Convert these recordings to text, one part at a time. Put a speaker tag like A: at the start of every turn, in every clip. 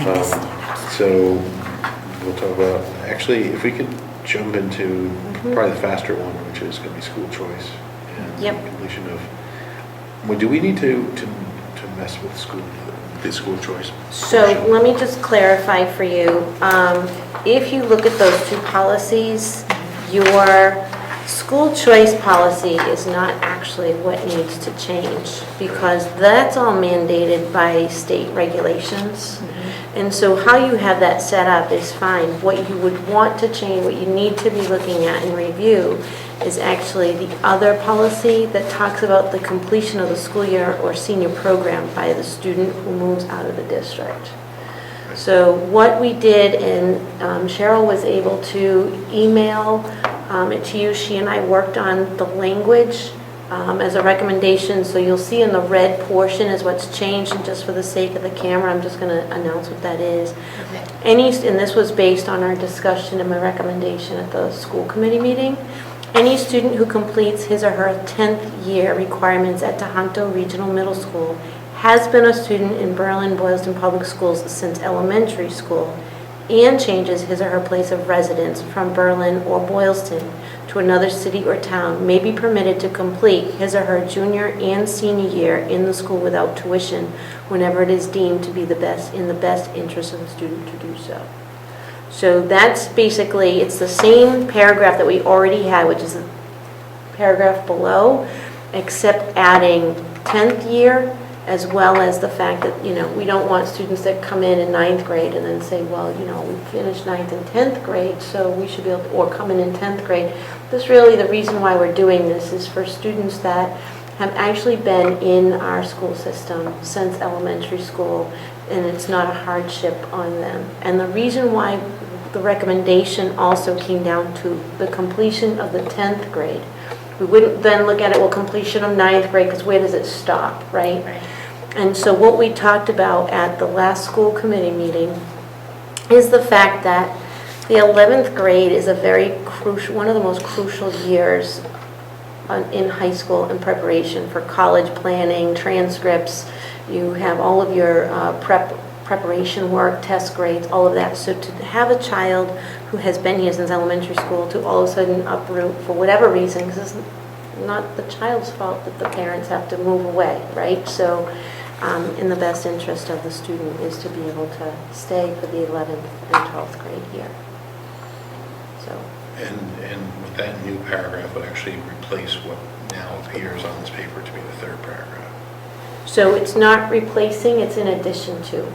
A: So we'll talk about, actually, if we could jump into probably the faster one, which is going to be school choice and completion of. Well, do we need to mess with the school choice?
B: So let me just clarify for you. If you look at those two policies, your school choice policy is not actually what needs to change, because that's all mandated by state regulations. And so how you have that set up is fine. What you would want to change, what you need to be looking at and review is actually the other policy that talks about the completion of the school year or senior program by the student who moves out of the district. So what we did, and Cheryl was able to email it to you. She and I worked on the language as a recommendation. So you'll see in the red portion is what's changed, and just for the sake of the camera, I'm just going to announce what that is. Okay. And this was based on our discussion and my recommendation at the school committee meeting. Any student who completes his or her 10th year requirements at Tohoto Regional Middle School has been a student in Berlin Boylston Public Schools since elementary school and changes his or her place of residence from Berlin or Boylston to another city or town may be permitted to complete his or her junior and senior year in the school without tuition whenever it is deemed to be in the best interest of the student to do so. So that's basically, it's the same paragraph that we already had, which is the paragraph below, except adding 10th year, as well as the fact that, we don't want students that come in 9th grade and then say, well, we finished 9th and 10th grade, so we should be able to, or come in 10th grade. This really, the reason why we're doing this is for students that have actually been in our school system since elementary school, and it's not a hardship on them. And the reason why the recommendation also came down to the completion of the 10th grade. We wouldn't then look at it, well, completion of 9th grade, because where does it stop, right? And so what we talked about at the last school committee meeting is the fact that the 11th grade is a very crucial, one of the most crucial years in high school in preparation for college planning, transcripts. You have all of your preparation work, test grades, all of that. So to have a child who has been here since elementary school to all of a sudden uproot for whatever reason, because it's not the child's fault that the parents have to move away, right? So in the best interest of the student is to be able to stay for the 11th and 12th grade year. So.
A: And with that new paragraph would actually replace what now appears on this paper to be the third paragraph.
B: So it's not replacing, it's in addition to.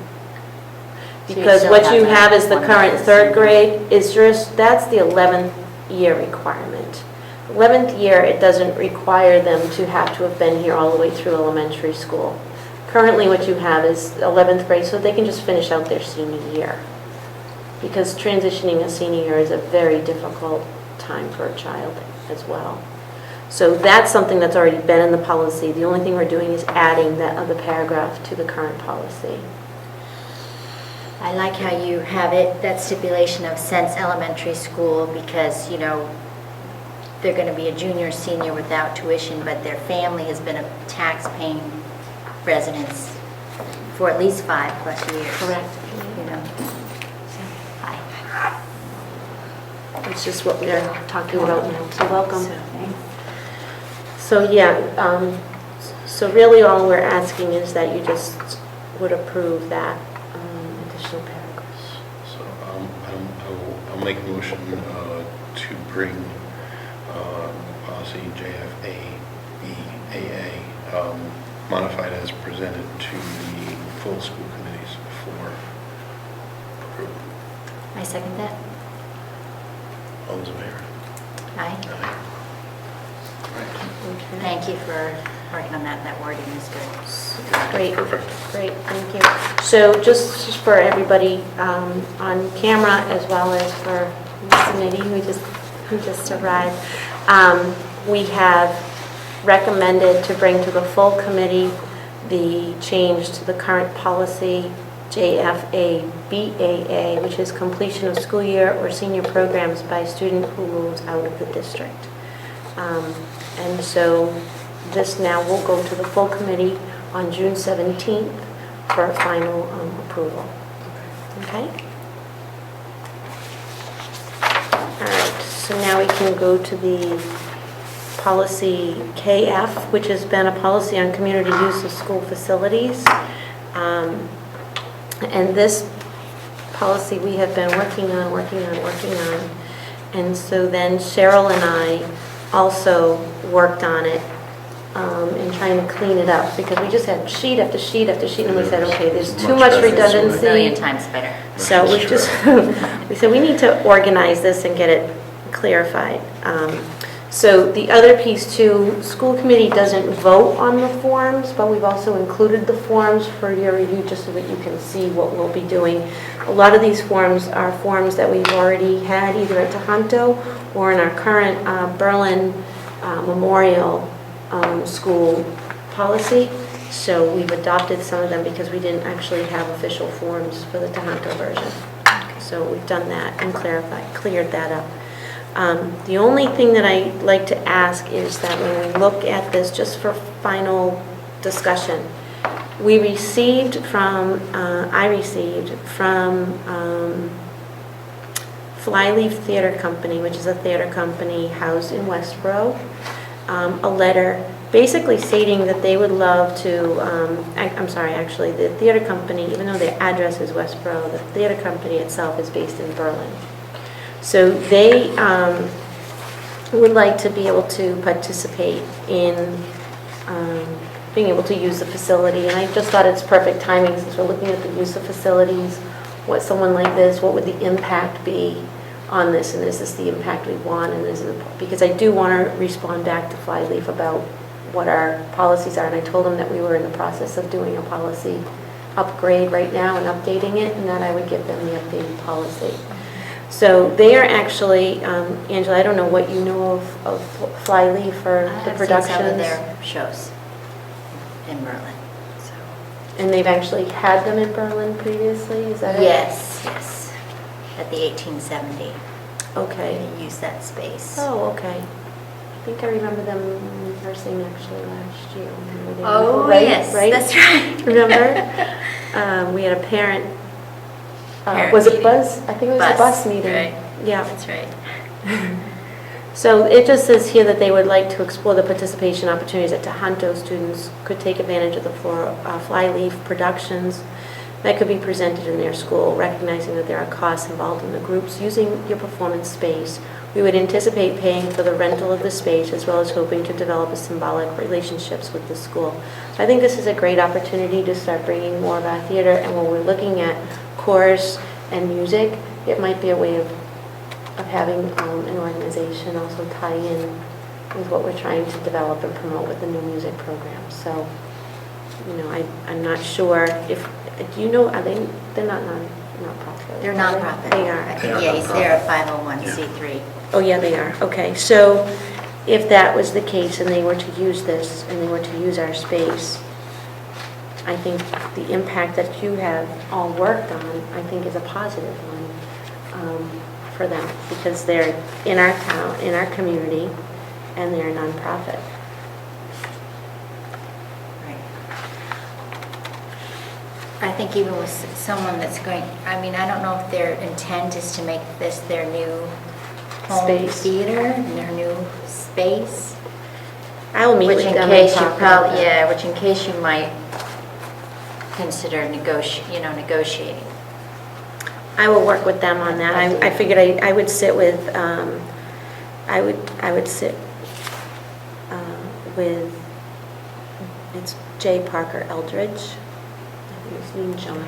B: Because what you have is the current third grade is that's the 11th year requirement. 11th year, it doesn't require them to have been here all the way through elementary school. Currently what you have is 11th grade, so they can just finish out their senior year. Because transitioning a senior year is a very difficult time for a child as well. So that's something that's already been in the policy. The only thing we're doing is adding that other paragraph to the current policy.
C: I like how you have it, that stipulation of since elementary school, because, they're going to be a junior, senior without tuition, but their family has been a tax-paying residence for at least 5+ years.
B: Correct.
C: Hi.
B: It's just what we're talking about now, so welcome. So yeah, so really all we're asking is that you just would approve that additional paragraphs.
A: So I'll make a motion to bring policy JFA-BAA modified as presented to the full school committees for approval.
C: I second that.
A: All those in favor?
C: Aye.
A: Aye.
B: Okay.
C: Thank you for working on that. That wording is good.
B: Great.
A: Perfect.
B: Great, thank you. So just for everybody on camera as well as for Ms. Nitty who just arrived, we have recommended to bring to the full committee the change to the current policy JFA-BAA, which is completion of school year or senior programs by a student who moves out of the district. And so this now will go to the full committee on June 17th for final approval. Okay? All right, so now we can go to the policy KF, which has been a policy on community use of school facilities. And this policy we have been working on. And so then Cheryl and I also worked on it and trying to clean it up, because we just had sheet after sheet after sheet, and we said, okay, there's too much
C: A million
B: redundancy.
C: times better.
B: So we just, we said we need to organize this and get it clarified. So the other piece too, school committee doesn't vote on the forms, but we've also included the forms for your review just so that you can see what we'll be doing. A lot of these forms are forms that we've already had either at Tohoto or in our current Berlin Memorial School policy. So we've adopted some of them because we didn't actually have official forms for the Tohoto version. So we've done that and cleared that up. The only thing that I'd like to ask is that when we look at this, just for final discussion, I received from Flyleaf Theater Company, which is a theater company housed in Westboro, a letter basically stating that they would love to, I'm sorry, actually, the theater company, even though their address is Westboro, the theater company itself is based in Berlin. So they would like to be able to participate in being able to use the facility. And I just thought it's perfect timing since we're looking at the use of facilities. What someone like this, what would the impact be on this? And is this the impact we want? And is it, because I do want to respond back to Flyleaf about what our policies are. And I told them that we were in the process of doing a policy upgrade right now and updating it, and that I would give them the updated policy. So they are actually, Angela, I don't know what you know of Flyleaf or the productions.
C: I've seen some of their shows in Berlin. So.
B: And they've actually had them in Berlin previously, is that it?
C: Yes, yes. At the 1870.
B: Okay.
C: They used that space.
B: Oh, okay. I think I remember them rehearsing actually last year.
C: Oh,
B: right,
C: yes,
B: right?
C: that's right.
B: Remember? We had a parent was
C: meeting.
B: it Buzz? I think it was a bus meeting.
C: Right.
B: Yeah.
C: That's right.
B: So it just says here that they would like to explore the participation opportunities that Tohoto students could take advantage of the Flyleaf productions that could be presented in their school, recognizing that there are costs involved in the groups using your performance space. We would anticipate paying for the rental of the space as well as hoping to develop a symbolic relationships with the school. So I think this is a great opportunity to start bringing more of our theater, and when we're looking at chorus and music, it might be a way of having an organization also tie in with what we're trying to develop and promote with the new music program. So, you know, I'm not sure if, do you know, are they're not nonprofit?
C: They're nonprofit.
B: They are.
C: Yes, they're a 501c3.
B: Oh, yeah, they are. Okay, so if that was the case and they were to use this and they were to use our space, I think the impact that you have all worked on, I think is a positive one for them, because they're in our town, in our community, and they're a nonprofit.
C: Right. I think even with someone that's going, I mean, I don't know if their intent is to make this their new home
B: Space.
C: theater, their new space.
B: I will meet
C: Which
B: with
C: in
B: them
C: case
B: and
C: you
B: talk about
C: probably,
B: that.
C: which in case you might consider negotiating.
B: I will work with them on that. I figured I would sit with, I would sit with, it's J. Parker Eldridge. I think his name's John.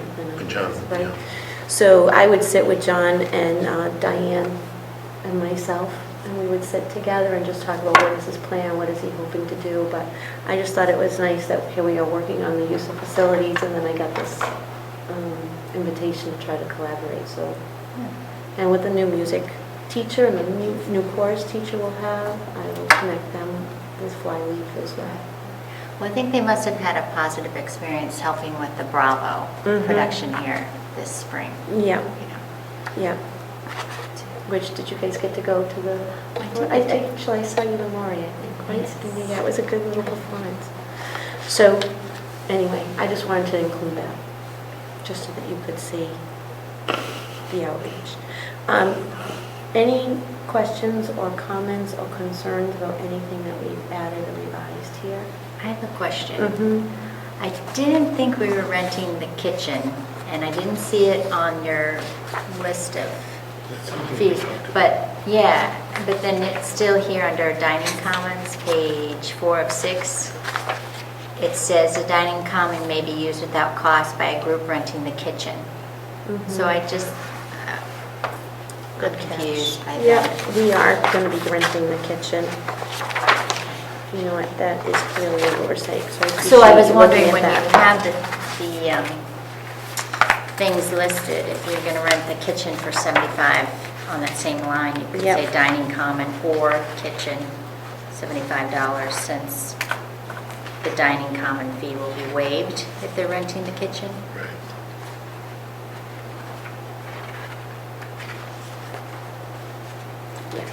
A: John,
B: right?
A: yeah.
B: So I would sit with John and Diane and myself, and we would sit together and just talk about what is his plan, what is he hoping to do. But I just thought it was nice that here we are working on the use of facilities, and then I got this invitation to try to collaborate. So, and with the new music teacher and the new chorus teacher we'll have, I will connect them with Flyleaf as well.
C: Well, I think they must have had a positive experience helping with the Bravo production here this spring.
B: Yeah,
C: You know.
B: yeah. Which, did you guys get to go to the,
C: I did.
B: actually I saw you in Lori, I think, right?
C: Yes.
B: Yeah, it was a good little performance. So, anyway, I just wanted to include that, just so that you could see the outreach. Any questions or comments or concerns about anything that we've added or revised here?
C: I have a question.
B: Mm-hmm.
C: I didn't think we were renting the kitchen, and I didn't see it on your list of
A: That's something we
C: fees.
A: talked about.
C: But, yeah, but then it's still here under dining commons, page 4 of 6. It says the dining common may be used without cost by a group renting the kitchen. So I just,
B: Good
C: I'm
B: catch.
C: confused by
B: Yeah,
C: that.
B: we are going to be renting the kitchen. You know what, that is clearly an oversight, so
C: So I
B: appreciate
C: was
B: you
C: wondering
B: looking
C: when
B: at
C: you
B: that.
C: have the things listed, if you're going to rent the kitchen for 75 on that same line, you could
B: Yep.
C: say dining common or kitchen, $75, since the dining common fee will be waived if they're renting the kitchen.
A: Right.
B: Yeah.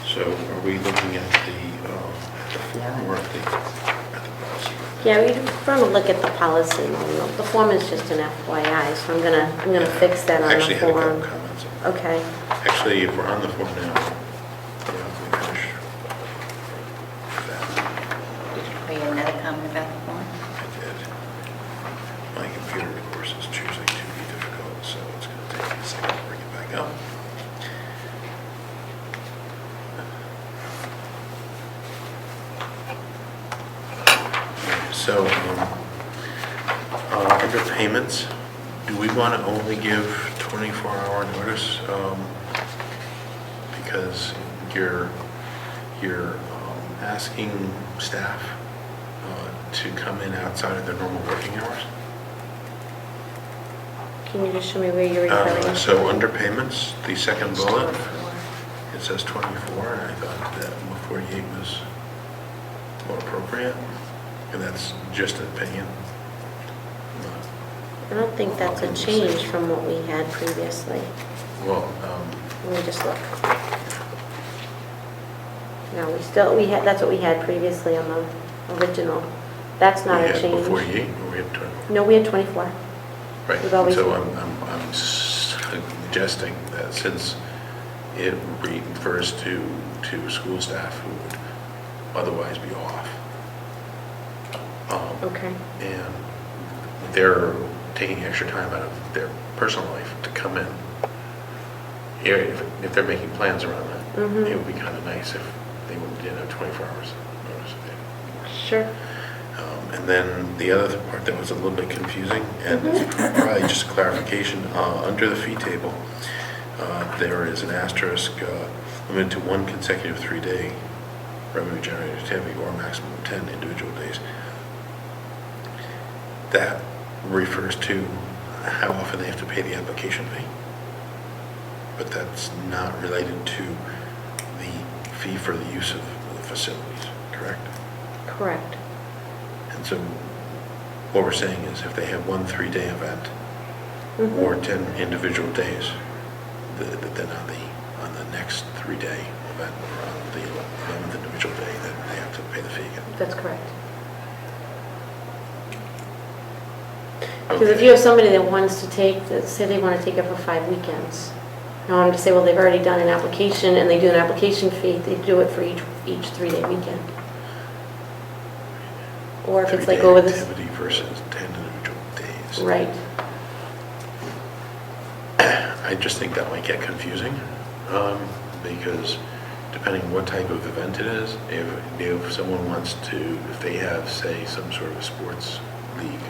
A: So are we looking at the form or at the policy?
B: Yeah, we're going to look at the policy manual. The form is just an FYI, so I'm gonna fix that on
A: I
B: the
A: actually had a couple
B: form.
A: comments.
B: Okay,
A: Actually, if we're on the form now, yeah, we finish with that.
C: Or you have another comment about the form?
A: I did. My computer, of course, is choosing to be difficult, so it's going to take me a second to bring it back up. So, under payments, do we want to only give 24-hour notice? Because you're asking staff to come in outside of their normal working hours?
B: can you just show me where you're referring to?
A: So under payments, the second bullet, it says 24, and I thought that 48 was more appropriate, and that's just an opinion.
B: I don't think that's a change from what we had previously.
A: Well,
B: Let me just look. No, we had, that's what we had previously on the original. That's not
A: we
B: a
A: had
B: change.
A: 48, or we had 24?
B: No, we had 24.
A: Right,
B: We've always-
A: so I'm suggesting that since it refers to school staff who would otherwise be off,
B: Okay.
A: and they're taking extra time out of their personal life to come in. If they're making plans around that,
B: Mhm.
A: it would be kind of nice if they did have 24 hours notice.
B: Sure.
A: And then the other part that was a little bit confusing, and it's probably just clarification, under the fee table, there is an asterisk limited to one consecutive 3-day revenue generating activity or a maximum of 10 individual days. That refers to how often they have to pay the application fee, but that's not related to the fee for the use of the facilities, correct?
B: Correct.
A: And so what we're saying is if they have one 3-day event
B: Mhm.
A: or 10 individual days, then on the next 3-day event or on the 11th individual day, then they have to pay the fee again.
B: That's correct. Because if you have somebody that wants to take, say they want to take it for 5 weekends, I want them to say, well, they've already done an application and they do an application fee, they do it for each 3-day weekend. Or if it's like
A: 3-day
B: over this,
A: activity versus 10 individual days.
B: right,
A: I just think that might get confusing, because depending what type of event it is, if someone wants to, if they have, say, some sort of a sports league,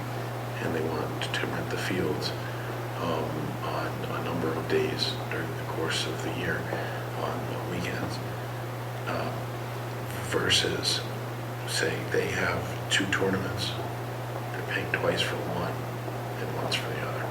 A: and they want to rent the fields on a number of days during the course of the year, on weekends, versus, say, they have 2 tournaments, they're paying twice for one and once for the other.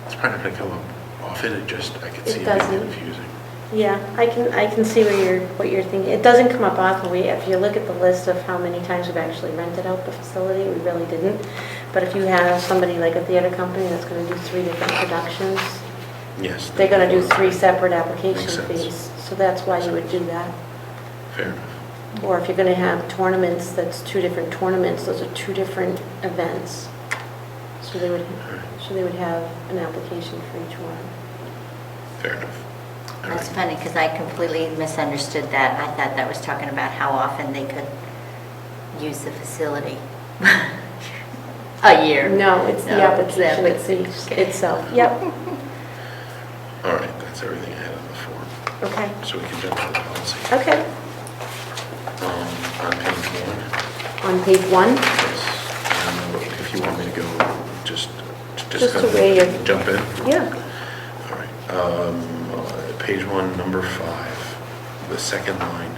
A: It's probably not going to come up often, I could see it being
B: doesn't.
A: confusing.
B: yeah, I can see what you're thinking. It doesn't come up often. If you look at the list of how many times we've actually rented out the facility, we really didn't. But if you have somebody like a theater company that's going to do 3 different productions,
A: Yes.
B: they're going to do 3 separate application
A: Makes sense.
B: fees. So that's why you would do that.
A: Fair enough.
B: Or if you're going to have tournaments, that's 2 different tournaments, those are 2 different events. So they would have an application for each one.
A: Fair enough. All
C: That's
A: right.
C: funny, because I completely misunderstood that. I thought that was talking about how often they could use the facility. A year.
B: No, it's the
C: No,
B: application
C: it's the-
B: itself. Yep.
A: All right, that's everything I had on the form.
B: Okay.
A: So we can jump to the policy.
B: Okay.
A: On page 1.
B: On page 1?
A: Yes. If you want me to go, just
B: Just
A: kind
B: a way
A: of
B: of-
A: jump in.
B: Yeah.
A: All right. Page 1, number 5, the second line.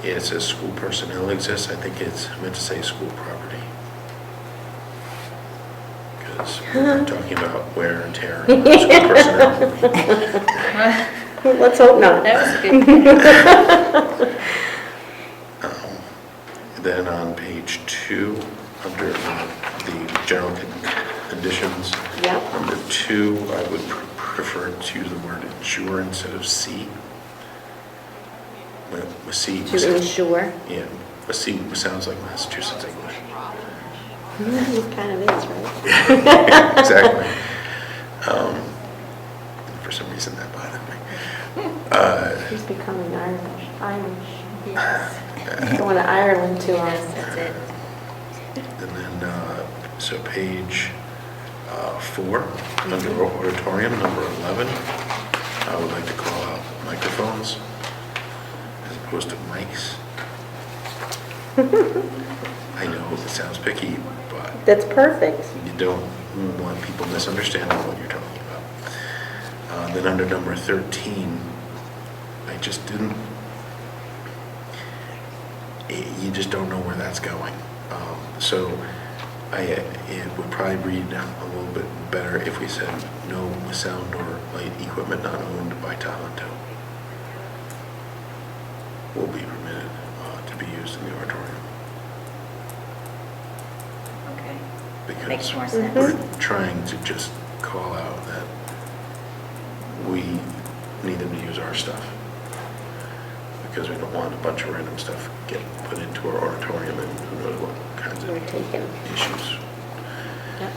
A: It says school personnel exists. I think it's meant to say school property. Because we're talking about wear and tear on school personnel.
B: Let's hope not.
C: That was a good.
A: Then on page 2, under the general conditions,
B: Yep.
A: number 2, I would prefer to use the word ensure instead of see. With C.
B: To ensure.
A: Yeah, a C sounds like Massachusetts English.
B: It kind of is, right?
A: Exactly. For some reason that bothered me.
B: He's becoming Irish.
C: Yes.
B: Going to Ireland too.
C: Yes, that's it.
A: And then, so page 4, under auditorium, number 11, I would like to call out microphones as opposed to mics. I know it sounds picky, but
B: That's perfect.
A: you don't want people misunderstanding what you're talking about. Then under number 13, I just didn't, you just don't know where that's going. So it would probably read a little bit better if we said no sound or light equipment not owned by Tohoto will be permitted to be used in the auditorium.
C: Okay.
A: Because
C: Makes more sense.
A: we're trying to just call out that we need them to use our stuff. Because we don't want a bunch of random stuff get put into our auditorium and who knows what kinds
B: We're
A: of
B: taken.
A: issues.
B: Yep.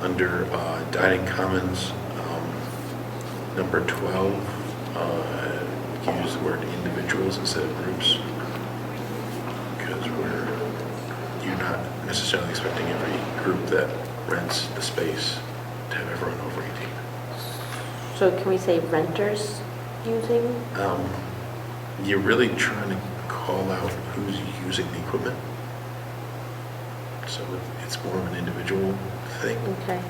A: Under dining commons, number 12, we can use the word individuals instead of groups. Because you're not necessarily expecting every group that rents the space to have everyone over 18.
B: So can we say renters using?
A: You're really trying to call out who's using the equipment. So it's more of an individual thing.
B: Okay.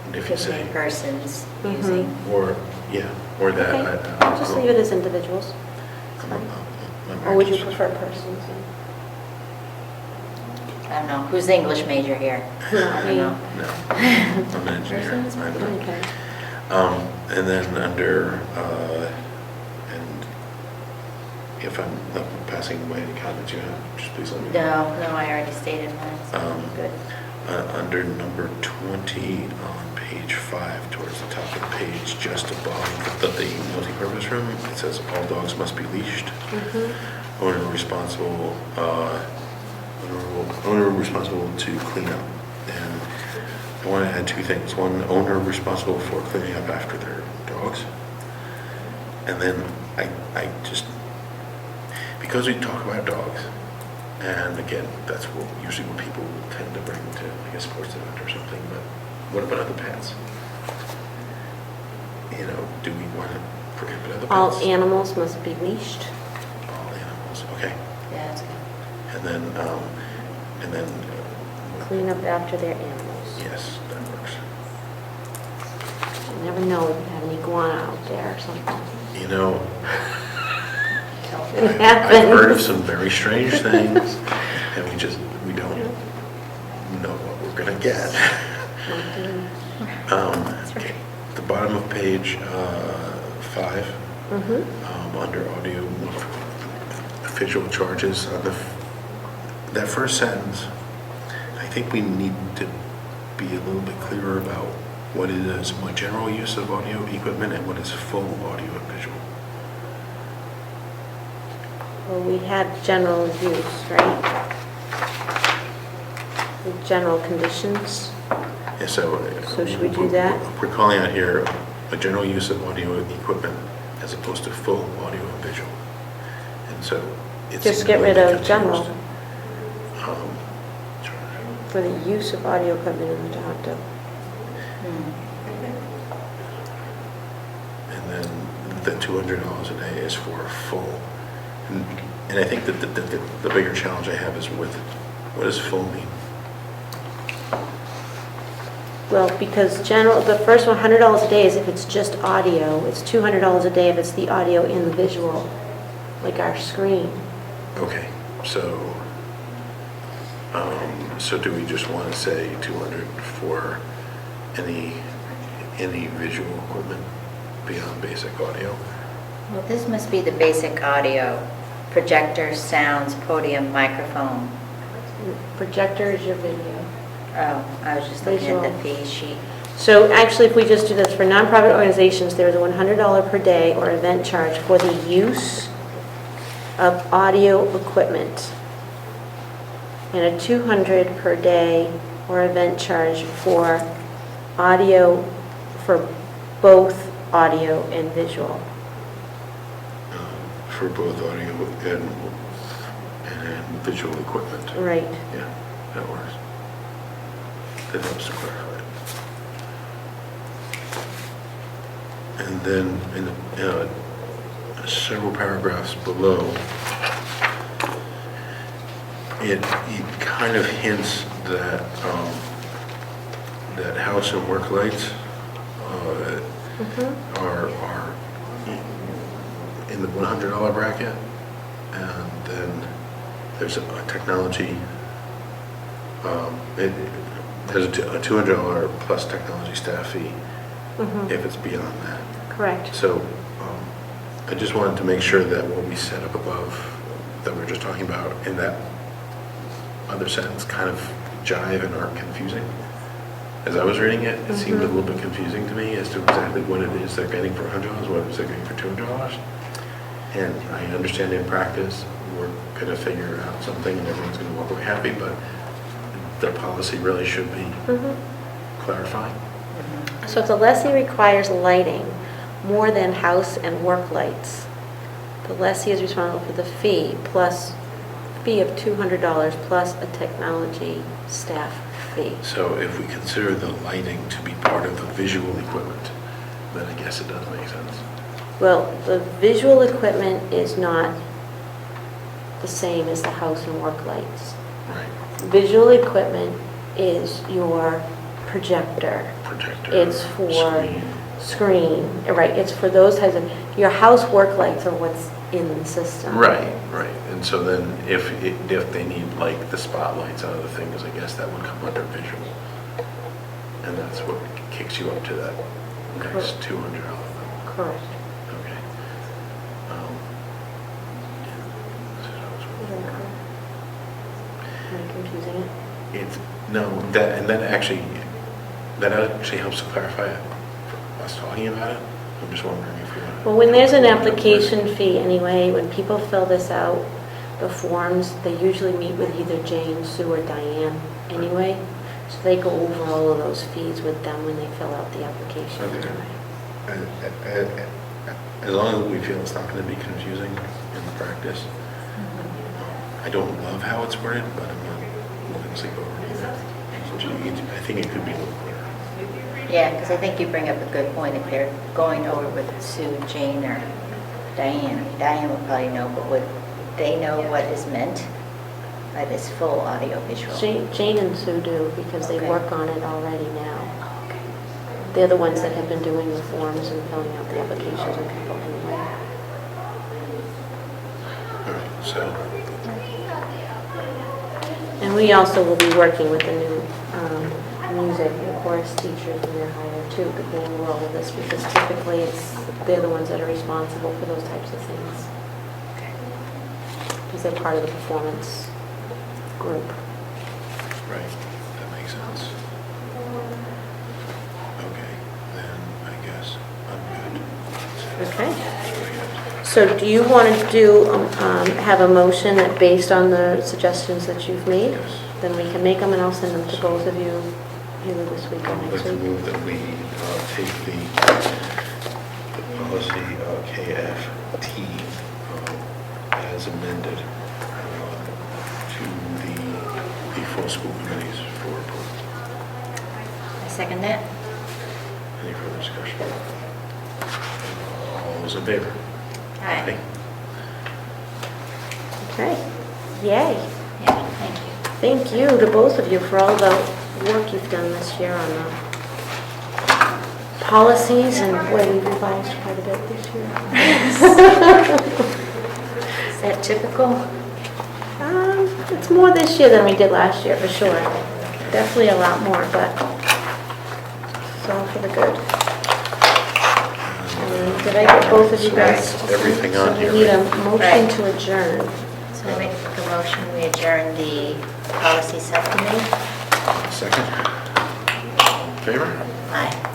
A: And if you
C: Could
A: say,
C: be persons
B: Mhm.
C: using.
A: or that.
B: Okay. I'll just leave it as individuals. It's fine. Or would you prefer persons?
C: I don't know, who's the English major here?
B: Not
C: I
B: me.
C: don't know.
A: No, I'm an engineer.
C: Persons?
A: I don't know.
B: Okay.
A: And then under, and if I'm not passing away any comments you have, just please let me know.
C: No, I already stated mine, so good.
A: Under number 20 on page 5, towards the top of the page, just above the multipurpose room, it says all dogs must be leashed.
B: Mm-hmm.
A: Owner responsible to clean up. And I want to add 2 things. One, owner responsible for cleaning up after their dogs. And then I just, because we talk about dogs, and again, that's usually what people tend to bring to, like a sports event or something, but what about other pets? Do we want to prohibit other pets?
B: All animals must be leashed.
A: All animals, okay.
C: Yeah, that's good.
A: And then,
B: Clean up after their animals.
A: yes, that works.
B: You never know, we could have an iguana out there or something. It
A: I've heard of
B: happens.
A: some very strange things, and we don't know what we're gonna get. Okay, the bottom of page 5,
B: Mm-hmm.
A: under audio visual charges, on that first sentence, I think we need to be a little bit clearer about what is more general use of audio equipment and what is full audio and visual.
B: Well, we had general use, right? The general conditions.
A: Yeah, so.
B: So should we do that?
A: We're calling out here a general use of audio equipment as opposed to full audio and visual. And so it's.
B: Just get rid of general.
A: Um,
B: For the use of audio equipment in the town.
A: And then the $200 a day is for full. And I think that the bigger challenge I have is with, what does full mean?
B: Well, because general, the first one, $100 a day is if it's just audio. It's $200 a day if it's the audio and the visual, like our screen.
A: Okay, so, so do we just want to say 200 for any visual equipment beyond basic audio?
C: Well, this must be the basic audio, projector, sounds, podium, microphone.
B: Projector is your video.
C: Oh, I was just looking at the fee sheet.
B: So actually, if we just do this, for nonprofit organizations, there's a $100 per day or event charge for the use of audio equipment, and a $200 per day or event charge for audio, for both audio and visual.
A: For both audio and visual equipment.
B: Right.
A: Yeah, that works. That helps to clarify it. And then in several paragraphs below, it kind of hints that that house and work lights are in the $100 bracket, and then there's a technology. There's a $200 plus technology staff fee if it's beyond that.
B: Correct.
A: So I just wanted to make sure that what we set up above that we were just talking about in that other sentence kind of jive and aren't confusing. As I was reading it, it seemed a little bit confusing to me as to exactly what it is they're getting for $100, what it is they're getting for $200. And I understand in practice, we're going to figure out something and everyone's going to walk away happy, but the policy really should be clarifying.
B: So if the lessee requires lighting more than house and work lights, the lessee is responsible for the fee plus fee of $200 plus a technology staff fee.
A: So if we consider the lighting to be part of the visual equipment, then I guess it does make sense.
B: Well, the visual equipment is not the same as the house and work lights.
A: Right.
B: Visual equipment is your projector.
A: Projector.
B: It's for screen, right, it's for those types of, your house work lights are what's in the system.
A: Right, right. And so then if they need like the spotlights on other things, I guess that would come under visual. And that's what kicks you up to that next $200 level.
B: Correct.
A: Okay.
B: Am I confusing it?
A: It's, no, that actually helps to clarify it for us talking about it. I'm just wondering if we want to.
B: Well, when there's an application fee anyway, when people fill this out, the forms, they usually meet with either Jane, Sue, or Diane anyway. So they go over all of those fees with them when they fill out the application
A: Okay.
B: anyway.
A: As long as we feel it's not going to be confusing in the practice. I don't love how it's worded, but I'm not looking to sleep over it either. I think it could be a little clearer.
C: Yeah, because I think you bring up a good point. If they're going over with Sue, Jane, or Diane, Diane will probably know, but would they know what is meant by this full audio visual?
B: Jane and Sue do because they
C: Okay.
B: work on it already now. They're the ones that have been doing the forms and filling out the applications with people anyway.
A: All right, so,
B: And we also will be working with the new music and chorus teachers in their hire too, to go over all of this, because typically they're the ones that are responsible for those types of things. Because they're part of the performance group.
A: right, that makes sense. Okay, then I guess I'm good.
B: Okay.
A: So
B: So do you want to have a motion that based on the suggestions that you've made?
A: Yes.
B: Then we can make them and I'll send them to both of you either this week or
A: I'd like
B: next
A: to
B: week.
A: move that we take the policy KFT as amended to the full school committees for approval.
C: I second that.
A: Any further discussion? All those in favor?
C: Aye.
B: Okay, yay.
C: Yeah, thank you.
B: Thank you to both of you for all the work you've done this year on the policies, and boy, we revised quite a bit this year.
C: Is that typical?
B: It's more this year than we did last year, for sure. Definitely a lot more, but it's all for the good. And did I get both of you guys?
A: Everything on here,
B: So we need a
A: right?
B: motion
C: Right.
B: to adjourn.
C: So I make a motion, we adjourn the policy subcommittee.
A: Second? All in favor?
C: Aye.